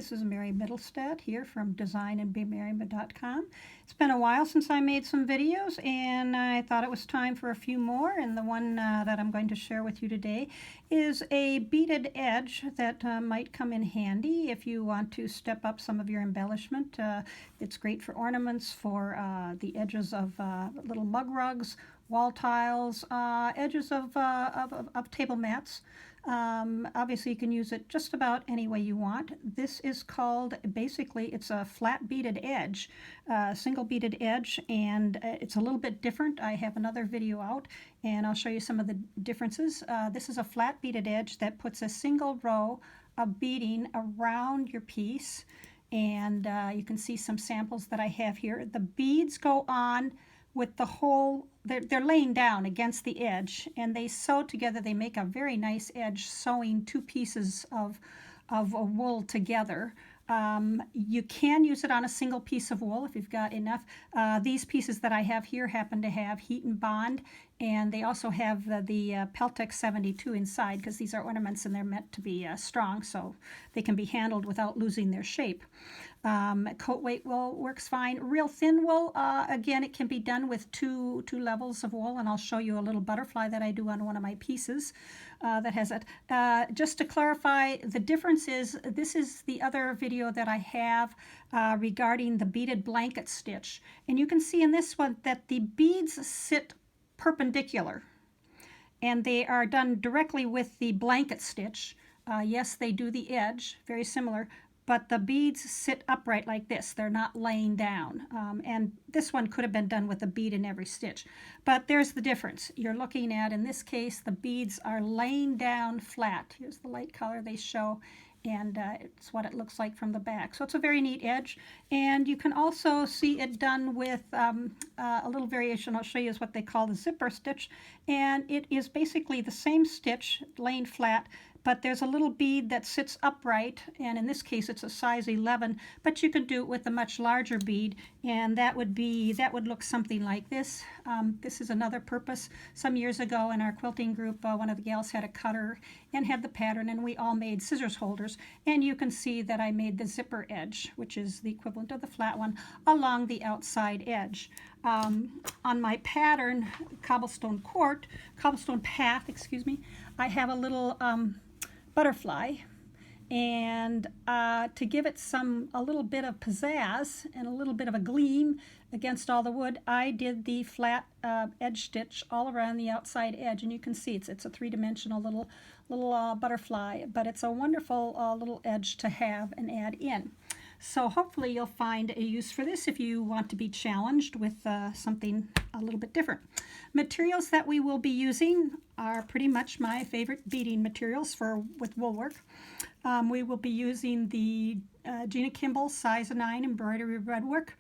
This is Mary Middlestead here from designandbemerry.com. It's been a while since I made some videos, and I thought it was time for a few more, and the one that I'm going to share with you today is a beaded edge that might come in handy if you want to step up some of your embellishment. It's great for ornaments, for the edges of little mug rugs, wall tiles, edges of table mats. Obviously you can use it just about any way you want. This is called, basically it's a flat beaded edge, single beaded edge, and it's a little bit different. I have another video out and I'll show you some of the differences. This is a flat beaded edge that puts a single row of beading around your piece, and you can see some samples that I have here. The beads go on with the whole, they're laying down against the edge, and they sew together. They make a very nice edge, sewing two pieces of a wool together. You can use it on a single piece of wool if you've got enough. These pieces that I have here happen to have heat and bond, and they also have the Peltex 72 inside, because these are ornaments and they're meant to be strong, so they can be handled without losing their shape. Coat weight wool works fine. Real thin wool, again, it can be done with two levels of wool, and I'll show you a little butterfly that I do on one of my pieces that has it. Just to clarify, the difference is, this is the other video that I have regarding the beaded blanket stitch, and you can see in this one that the beads sit perpendicular, and they are done directly with the blanket stitch. Yes, they do the edge, very similar, but the beads sit upright like this. They're not laying down. And this one could have been done with a bead in every stitch. But there's the difference. You're looking at, in this case, the beads are laying down flat. Here's the light color they show, and it's what it looks like from the back. So it's a very neat edge. And you can also see it done with a little variation I'll show you, is what they call the zipper stitch. And it is basically the same stitch laying flat, but there's a little bead that sits upright, and in this case it's a size 11, but you could do it with a much larger bead, and that would look something like this. This is another purpose. Some years ago in our quilting group, one of the gals had a cutter and had the pattern, and we all made scissors holders, and you can see that I made the zipper edge, which is the equivalent of the flat one, along the outside edge. On my pattern, cobblestone path, excuse me, I have a little butterfly, and to give it a little bit of pizzazz and a little bit of a gleam against all the wood, I did the flat edge stitch all around the outside edge, and you can see it's a three-dimensional little butterfly, but it's a wonderful little edge to have and add in. So hopefully you'll find a use for this if you want to be challenged with something a little bit different. Materials that we will be using are pretty much my favorite beading materials with wool work. We will be using the Gina Kimball size 9 embroidery redwork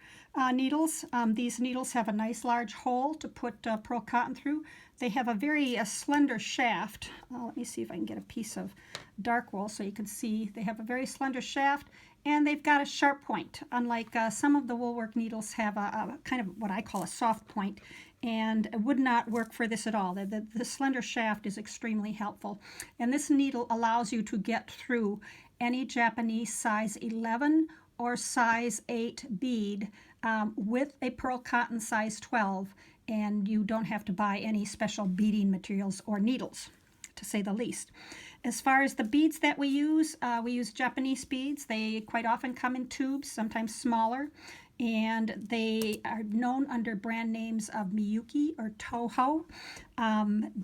needles. These needles have a nice large hole to put pearl cotton through. They have a very slender shaft. Let me see if I can get a piece of dark wool so you can see. They have a very slender shaft, and they've got a sharp point, unlike some of the woolwork needles have a kind of what I call a soft point, and it would not work for this at all. The slender shaft is extremely helpful, and this needle allows you to get through any Japanese size 11 or size 8 bead with a pearl cotton size 12, and you don't have to buy any special beading materials or needles, to say the least. As far as the beads that we use Japanese beads. They quite often come in tubes, sometimes smaller, and they are known under brand names of Miyuki or Toho.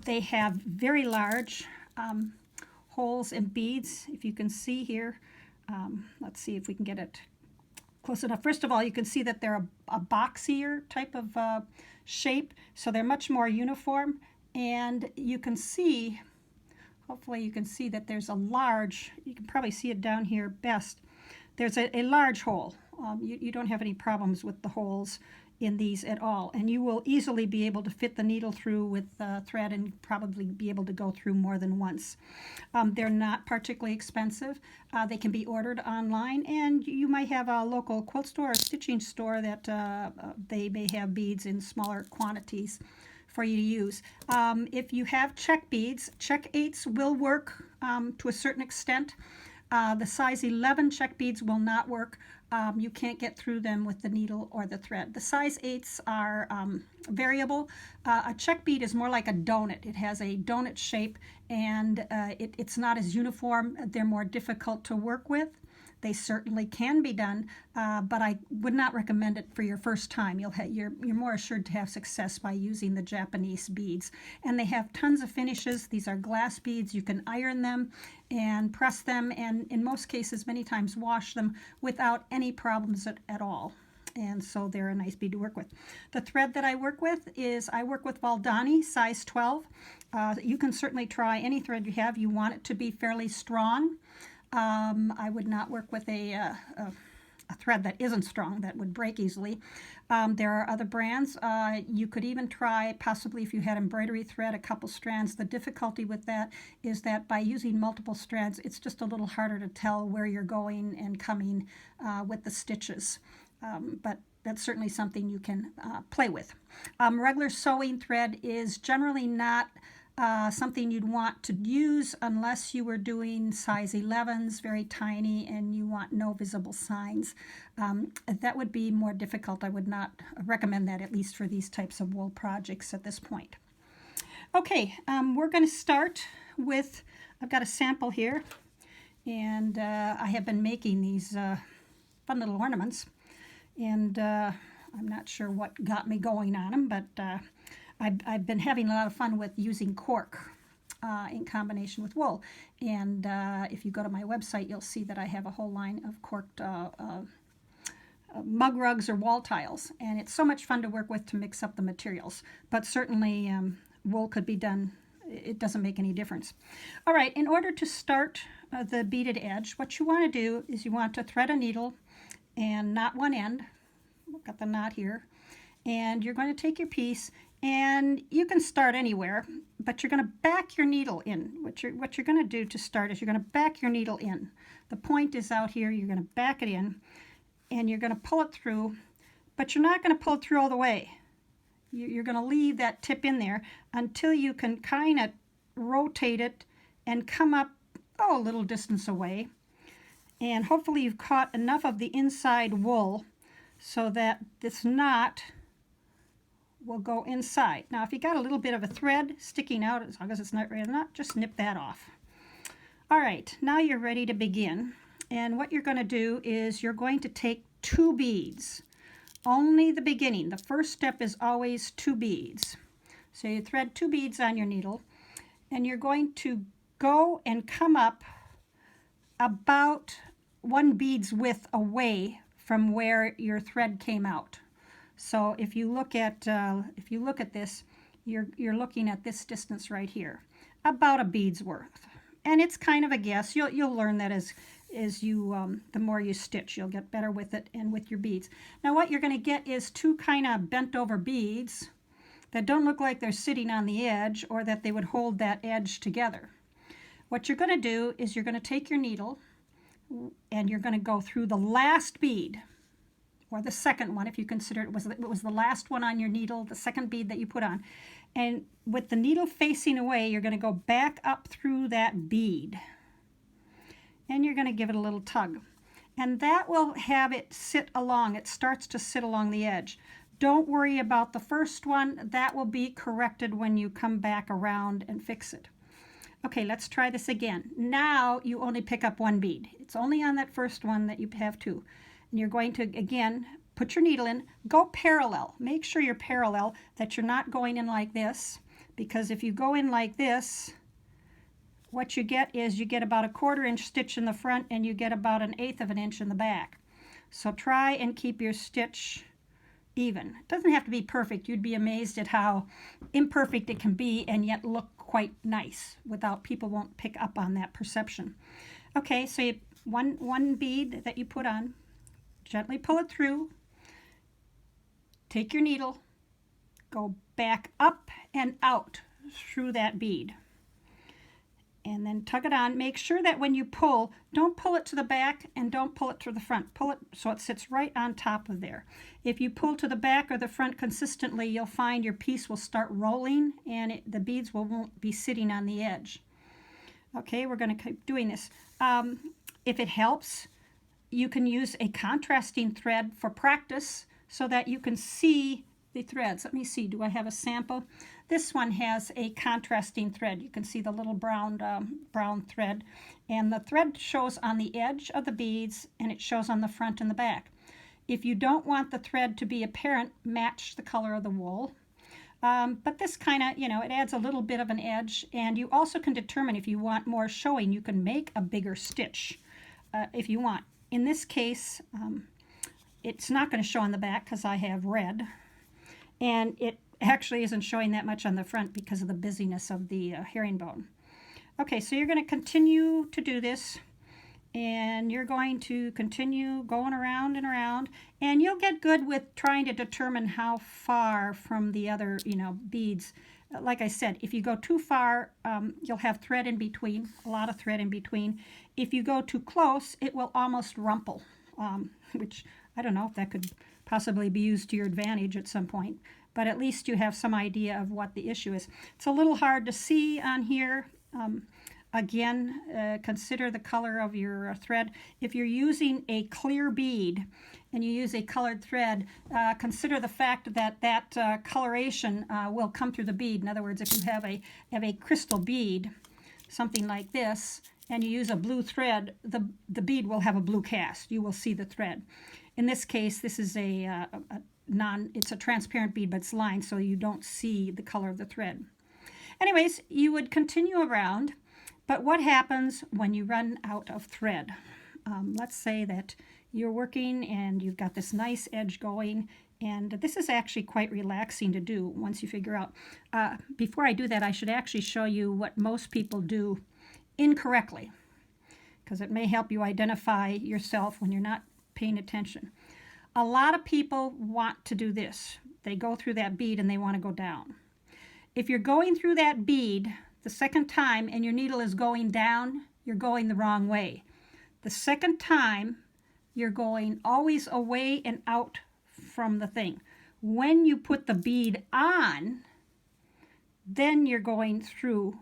They have very large holes in beads, if you can see here. Let's see if we can get it close enough. First of all, you can see that they're a boxier type of shape, so they're much more uniform, and you can see, hopefully you can see that there's a large, you can probably see it down here best, there's a large hole. You don't have any problems with the holes in these at all, and you will easily be able to fit the needle through with thread and probably be able to go through more than once. They're not particularly expensive. They can be ordered online, and you might have a local quilt store or stitching store that they may have beads in smaller quantities for you to use. If you have check beads, check 8s will work to a certain extent. The size 11 check beads will not work. You can't get through them with the needle or the thread. The size 8s are variable. A check bead is more like a donut. It has a donut shape, and it's not as uniform. They're more difficult to work with. They certainly can be done, but I would not recommend it for your first time. You're more assured to have success by using the Japanese beads. And they have tons of finishes. These are glass beads. You can iron them and press them, and in most cases, many times wash them without any problems at all. And so they're a nice bead to work with. The thread that I work with is Valdani, size 12. You can certainly try any thread you have. You want it to be fairly strong. I would not work with a thread that isn't strong, that would break easily. There are other brands. You could even try, possibly if you had embroidery thread, a couple strands. The difficulty with that is that by using multiple strands, it's just a little harder to tell where you're going and coming with the stitches. But that's certainly something you can play with. Regular sewing thread is generally not something you'd want to use unless you were doing size 11s, very tiny, and you want no visible signs. That would be more difficult. I would not recommend that, at least for these types of wool projects at this point. Okay, we're going to start with, I've got a sample here, and I have been making these fun little ornaments, and I'm not sure what got me going on them, but I've been having a lot of fun with using cork in combination with wool. And if you go to my website, you'll see that I have a whole line of corked mug rugs or wall tiles. And it's so much fun to work with to mix up the materials. But certainly wool could be done. It doesn't make any difference. All right, in order to start the beaded edge, what you want to do is you want to thread a needle and knot one end. We've got the knot here. And you're going to take your piece, and you can start anywhere, but you're going to back your needle in. What you're going to do to start is you're going to back your needle in. The point is out here. You're going to back it in, and you're going to pull it through, but you're not going to pull it through all the way. You're going to leave that tip in there until you can kind of rotate it and come up, a little distance away. And hopefully you've caught enough of the inside wool so that this knot will go inside. Now, if you got a little bit of a thread sticking out, as long as it's not really not, just snip that off. All right, now you're ready to begin. And what you're going to do is you're going to take 2 beads. Only the beginning. The first step is always 2 beads. So you thread 2 beads on your needle, and you're going to go and come up about 1 bead's width away from where your thread came out. So if you look at this, you're looking at this distance right here, about a bead's worth, and it's kind of a guess. You'll learn that as you the more you stitch, you'll get better with it and with your beads. Now what you're going to get is 2 kind of bent over beads that don't look like they're sitting on the edge or that they would hold that edge together. What you're going to do is you're going to take your needle and you're going to go through the last bead, or the second one, if you consider it was the last one on your needle, the second bead that you put on. And with the needle facing away, you're going to go back up through that bead. And you're going to give it a little tug. And that will have it sit along. It starts to sit along the edge. Don't worry about the first one. That will be corrected when you come back around and fix it. Okay, let's try this again. Now you only pick up 1 bead. It's only on that first one that you have 2. And you're going to, again, put your needle in, go parallel. Make sure you're parallel, that you're not going in like this, because if you go in like this, what you get is you get about a 1/4 inch stitch in the front and you get about 1/8 of an inch in the back. So try and keep your stitch even. It doesn't have to be perfect. You'd be amazed at how imperfect it can be and yet look quite nice people won't pick up on that perception. Okay, so you, one bead that you put on, gently pull it through, take your needle, go back up and out through that bead, and then tug it on. Make sure that when you pull, don't pull it to the back and don't pull it to the front. Pull it so it sits right on top of there. If you pull to the back or the front consistently, you'll find your piece will start rolling and the beads won't be sitting on the edge. Okay, we're going to keep doing this. If it helps, you can use a contrasting thread for practice so that you can see the threads. Let me see, do I have a sample? This one has a contrasting thread. You can see the little brown thread, and the thread shows on the edge of the beads, and it shows on the front and the back. If you don't want the thread to be apparent, match the color of the wool. But this kind of, it adds a little bit of an edge, and you also can determine if you want more showing. You can make a bigger stitch if you want. In this case, it's not going to show on the back because I have red, and it actually isn't showing that much on the front because of the busyness of the herringbone. Okay, so you're going to continue to do this, and you're going to continue going around and around, and you'll get good with trying to determine how far from the other, beads. Like I said, if you go too far, you'll have thread in between, a lot of thread in between. If you go too close, it will almost rumple, which I don't know if that could possibly be used to your advantage at some point, but at least you have some idea of what the issue is. It's a little hard to see on here. Again, consider the color of your thread. If you're using a clear bead and you use a colored thread, consider the fact that that coloration will come through the bead. In other words, if you have a crystal bead, something like this, and you use a blue thread, the bead will have a blue cast. You will see the thread. In this case, this is it's a transparent bead, but it's lined, so you don't see the color of the thread. Anyways, you would continue around, but what happens when you run out of thread? Let's say that you're working and you've got this nice edge going, and this is actually quite relaxing to do once you figure out. Before I do that, I should actually show you what most people do incorrectly, because it may help you identify yourself when you're not paying attention. A lot of people want to do this. They go through that bead and they want to go down. If you're going through that bead the second time and your needle is going down, you're going the wrong way. The second time, you're going always away and out from the thing. When you put the bead on, then you're going through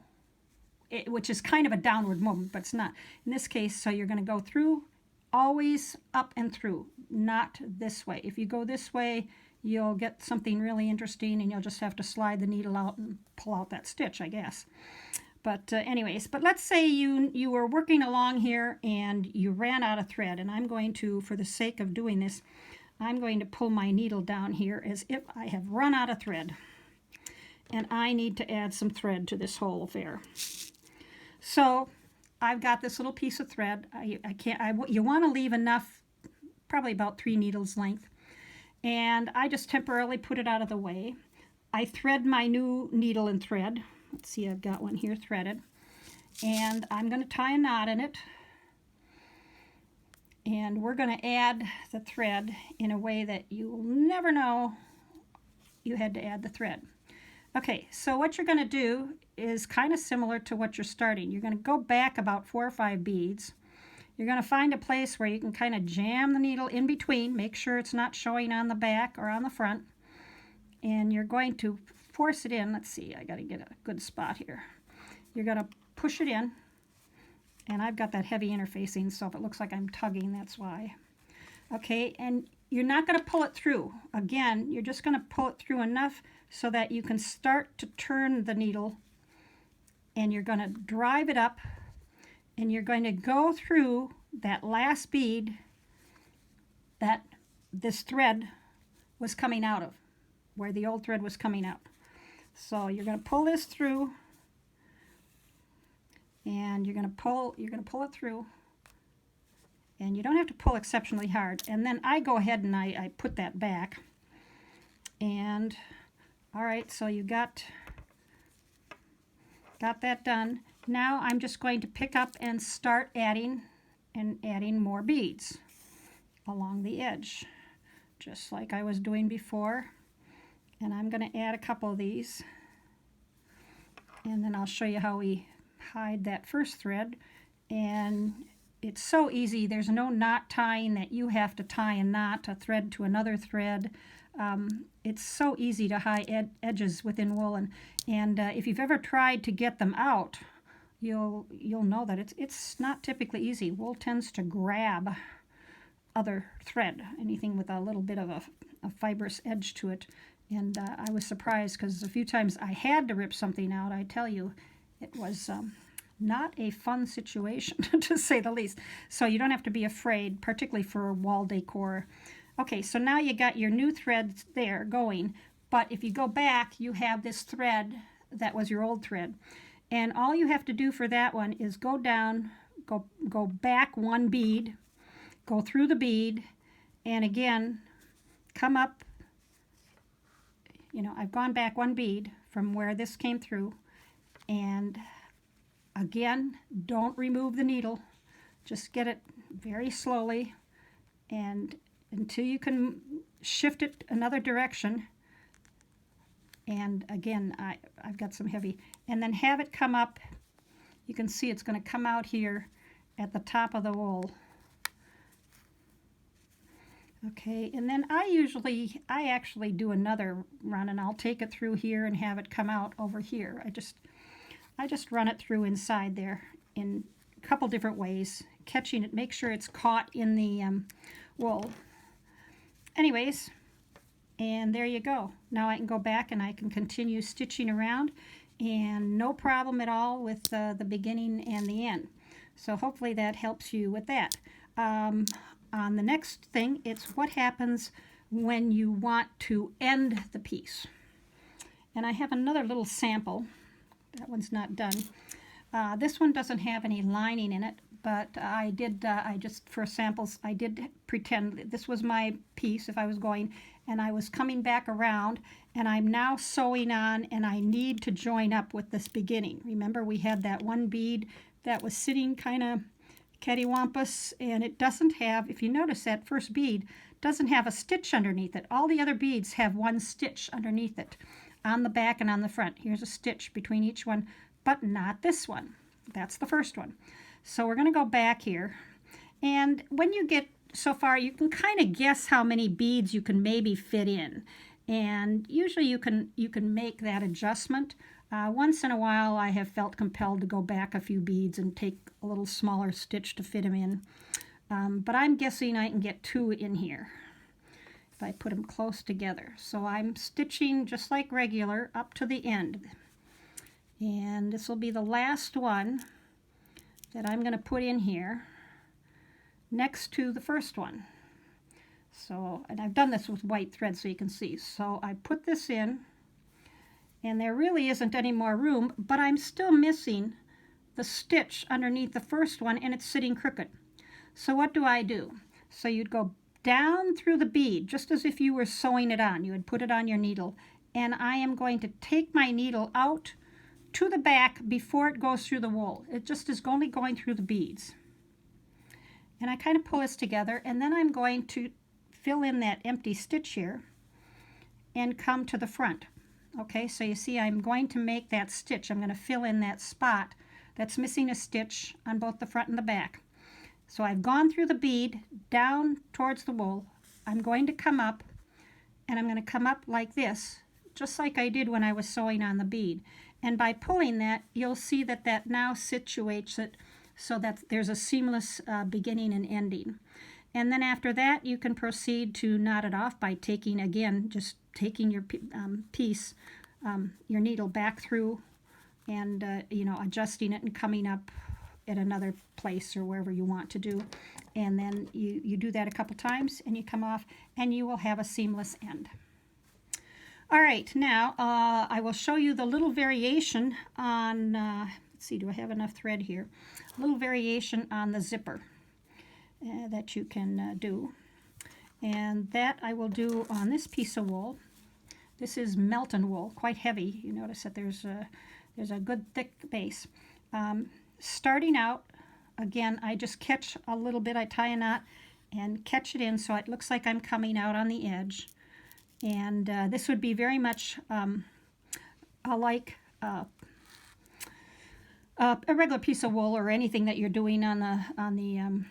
it, which is kind of a downward movement, but it's not. In this case, so you're going to go through, always up and through, not this way. If you go this way, you'll get something really interesting, and you'll just have to slide the needle out and pull out that stitch, I guess. But anyways, but let's say you were working along here and you ran out of thread, and I'm going to, for the sake of doing this, I'm going to pull my needle down here as if I have run out of thread, and I need to add some thread to this whole affair. So I've got this little piece of thread. You want to leave enough, probably about 3 needles length, and I just temporarily put it out of the way. I thread my new needle and thread. Let's see, I've got one here threaded, and I'm going to tie a knot in it, and we're going to add the thread in a way that you'll never know you had to add the thread. Okay, so what you're going to do is kind of similar to what you're starting. You're going to go back about 4 or 5 beads. You're going to find a place where you can kind of jam the needle in between. Make sure it's not showing on the back or on the front. And you're going to force it in. Let's see, I got to get a good spot here. You're going to push it in. And I've got that heavy interfacing, so if it looks like I'm tugging, that's why. Okay, and you're not going to pull it through. Again, you're just going to pull it through enough so that you can start to turn the needle, and you're going to drive it up, and you're going to go through that last bead that this thread was coming out of, where the old thread was coming out. So you're going to pull this through, and you're going to pull it through, and you don't have to pull exceptionally hard. And then I go ahead and I put that back. And all right, so you got that done. Now I'm just going to pick up and start adding more beads along the edge, just like I was doing before. And I'm going to add a couple of these, and then I'll show you how we hide that first thread. And it's so easy. There's no knot tying that you have to tie a knot, a thread to another thread. It's so easy to hide edges within wool, and if you've ever tried to get them out, you'll know that it's not typically easy. Wool tends to grab other thread, anything with a little bit of a fibrous edge to it. And I was surprised because a few times I had to rip something out. I tell you, it was not a fun situation, to say the least. So you don't have to be afraid, particularly for wall decor. Okay, so now you got your new threads there going, but if you go back, you have this thread that was your old thread. And all you have to do for that one is go down, go back one bead, go through the bead, and again, come up. You know, I've gone back one bead from where this came through, and again, don't remove the needle. Just get it very slowly, and until you can shift it another direction. And again, I've got some heavy. And then have it come up. You can see it's going to come out here at the top of the wool. Okay, and then I actually do another run, and I'll take it through here and have it come out over here. I just run it through inside there in a couple different ways, catching it, make sure it's caught in the wool. Anyways, and there you go. Now I can go back and I can continue stitching around, and no problem at all with the beginning and the end. So hopefully that helps you with that. On the next thing, it's what happens when you want to end the piece. And I have another little sample. That one's not done. This one doesn't have any lining in it, but I just, for samples, I did pretend that this was my piece if I was going, and I was coming back around, and I'm now sewing on, and I need to join up with this beginning. Remember, we had that one bead that was sitting kind of cattywampus, and it doesn't have, if you notice, that first bead doesn't have a stitch underneath it. All the other beads have one stitch underneath it, on the back and on the front. Here's a stitch between each one, but not this one. That's the first one. So we're going to go back here, and when you get so far, you can kind of guess how many beads you can maybe fit in, and usually you can make that adjustment. Once in a while, I have felt compelled to go back a few beads and take a little smaller stitch to fit them in. But I'm guessing I can get 2 in here if I put them close together. So I'm stitching just like regular up to the end. And this will be the last one that I'm going to put in here next to the first one. So, and I've done this with white thread so you can see. So I put this in, and there really isn't any more room, but I'm still missing the stitch underneath the first one, and it's sitting crooked. So what do? So you'd go down through the bead, just as if you were sewing it on. You would put it on your needle, and I am going to take my needle out to the back before it goes through the wool. It just is only going through the beads. And I kind of pull this together, and then I'm going to fill in that empty stitch here and come to the front. Okay, so you see I'm going to make that stitch. I'm going to fill in that spot that's missing a stitch on both the front and the back. So I've gone through the bead down towards the wool. I'm going to come up, and I'm going to come up like this, just like I did when I was sewing on the bead. And by pulling that, you'll see that that now situates it so that there's a seamless beginning and ending. And then after that, you can proceed to knot it off by taking, again, just taking your piece, your needle back through and, adjusting it and coming up at another place or wherever you want to do. And then you do that a couple times and you come off, and you will have a seamless end. All right, now I will show you the little variation on, let's see, do I have enough thread here? A little variation on the zipper that you can do. And that I will do on this piece of wool. This is Melton wool, quite heavy. You notice that there's a good thick base. Starting out, again, I just catch a little bit. I tie a knot and catch it in so it looks like I'm coming out on the edge. And this would be very much like a regular piece of wool or anything that you're doing on the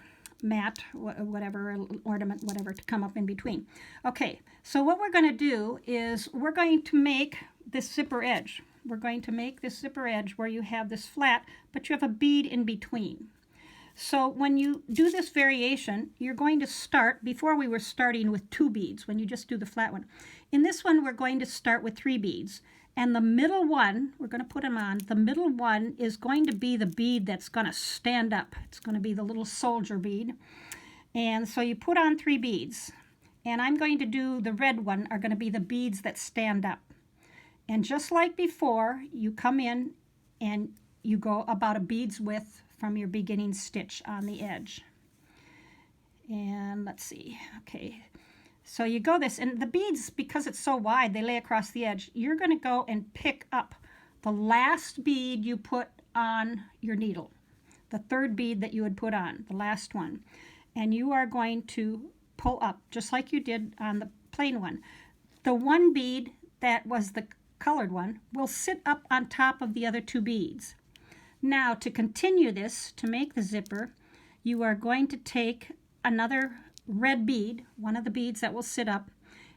mat, whatever, ornament, whatever, to come up in between. Okay, so what we're going to do is we're going to make this zipper edge. we're going to make this zipper edge where you have this flat, but you have a bead in between. So when you do this variation, you're going to start, before we were starting with 2 beads, when you just do the flat one. In this one, we're going to start with 3 beads. And the middle one, we're going to put them on, the middle one is going to be the bead that's going to stand up. It's going to be the little soldier bead. And so you put on 3 beads. And I'm going to do the red one are going to be the beads that stand up. And just like before, you come in and you go about a bead's width from your beginning stitch on the edge. And let's see, okay. So you go this, and the beads, because it's so wide, they lay across the edge. You're going to go and pick up the last bead you put on your needle, the 3rd bead that you would put on, the last one. And you are going to pull up, just like you did on the plain one. The 1 bead that was the colored one will sit up on top of the other 2 beads. Now, to continue this, to make the zipper, you are going to take another red bead, one of the beads that will sit up,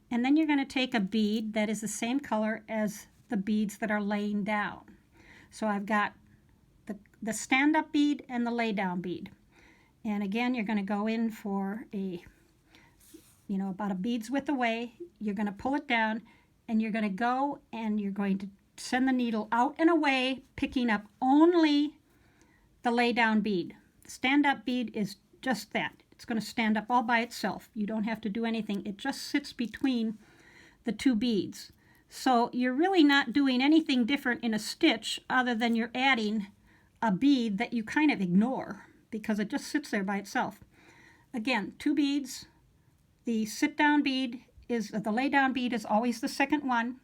and then you're going to take a bead that is the same color as the beads that are laying down. So I've got the stand-up bead and the lay-down bead. And again, you're going to go in for about a bead's width away. You're going to pull it down, and you're going to go and you're going to send the needle out and away, picking up only the lay-down bead. The stand-up bead is just that. It's going to stand up all by itself. You don't have to do anything. It just sits between the 2 beads. So you're really not doing anything different in a stitch other than you're adding a bead that you kind of ignore because it just sits there by itself. Again, 2 beads. The sit-down bead is, the lay-down bead is always the second one.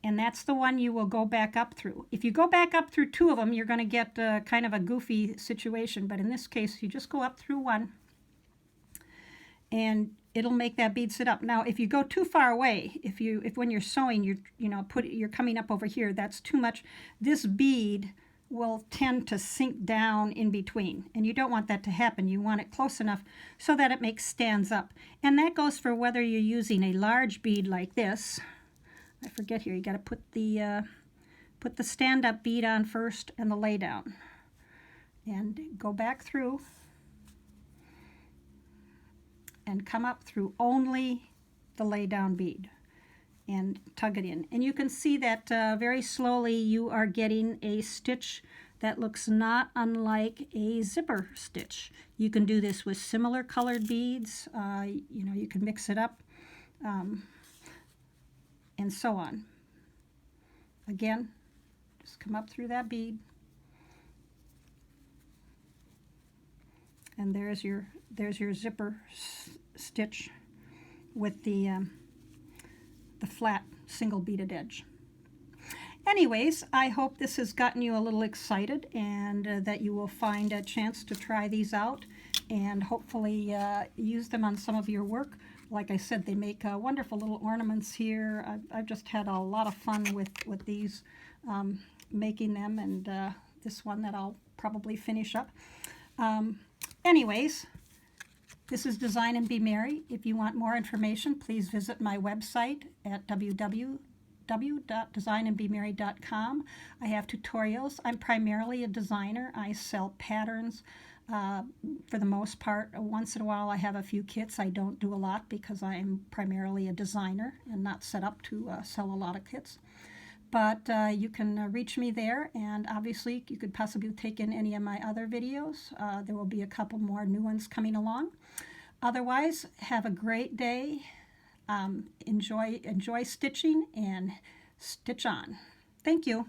And that's the one you will go back up through. If you go back up through 2 of them, you're going to get kind of a goofy situation. But in this case, you just go up through 1, and it'll make that bead sit up. Now, if you go too far away, if when you're sewing, you're coming up over here, that's too much. This bead will tend to sink down in between, and you don't want that to happen. You want it close enough so that it stands up. And that goes for whether you're using a large bead like this. I forget here, you got to put the stand-up bead on first and the lay-down. And go back through and come up through only the lay-down bead and tug it in. And you can see that very slowly you are getting a stitch that looks not unlike a zipper stitch. You can do this with similar colored beads. You can mix it up. And so on. Again, just come up through that bead. And there's your zipper stitch with the flat single beaded edge. Anyways, I hope this has gotten you a little excited and that you will find a chance to try these out and hopefully use them on some of your work. Like I said, they make wonderful little ornaments here. I've just had a lot of fun with these, making them, and this one that I'll probably finish up. Anyways, this is Design and Be Merry. If you want more information, please visit my website at www.designandbemerry.com. I have tutorials. I'm primarily a designer. I sell patterns. For the most part, once in a while I have a few kits. I don't do a lot because I'm primarily a designer and not set up to sell a lot of kits. But you can reach me there, and obviously you could possibly take in any of my other videos. There will be a couple more new ones coming along. Otherwise, have a great day. Enjoy stitching and stitch on. Thank you.